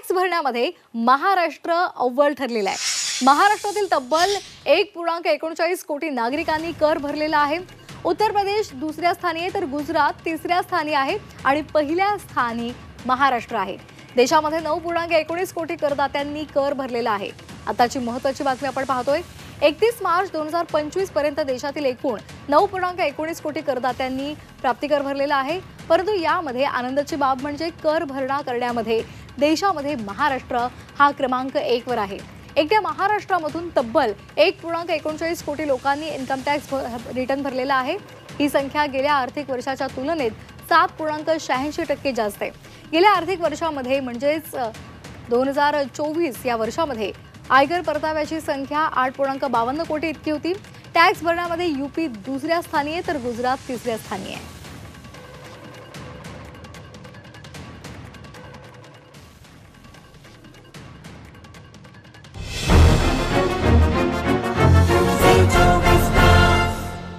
Tax भरण्यामध्ये Maharashtra अव्वल ठरलेला आहे। महाराष्ट्रातील तब्बल 1.39 कोटी नागरिकांनी कर भरलेला आहे। उत्तर प्रदेश दुसऱ्या स्थानी आहे तर गुजरात तिसऱ्या स्थानी आहे आणि पहिल्या स्थानी महाराष्ट्र आहे। देशामध्ये 9.19 कोटी करदात्यांनी कर भरलेला आहे। आताची महत्त्वाची बातमी आपण पाहतोय। 31 मार्च 2025 पर्यंत देशातील एकूण 9.19 कोटी करदात्यांनी प्राप्तिकर भरलेला आहे। परंतु यामध्ये आनंदाची बाब म्हणजे कर भरणा करण्यामध्ये देशामध्ये महाराष्ट्र हा क्रमांक 1 वर आहे। एकट्या महाराष्ट्रामधून तब्बल 1.39 कोटी लोकांनी इन्कम टॅक्स रिटर्न भरलेला आहे। ही संख्या गेल्या आर्थिक वर्षाच्या तुलनेत 7.86% जास्त आहे। गेल्या आर्थिक वर्षामध्ये म्हणजेच 2024 या वर्षामध्ये आयकर परताव्याची संख्या 8.52 कोटी इतकी होती। टॅक्स भरण्यामध्ये यूपी दुसऱ्या स्थानी आहे तर गुजरात तिसऱ्या स्थानी आहे।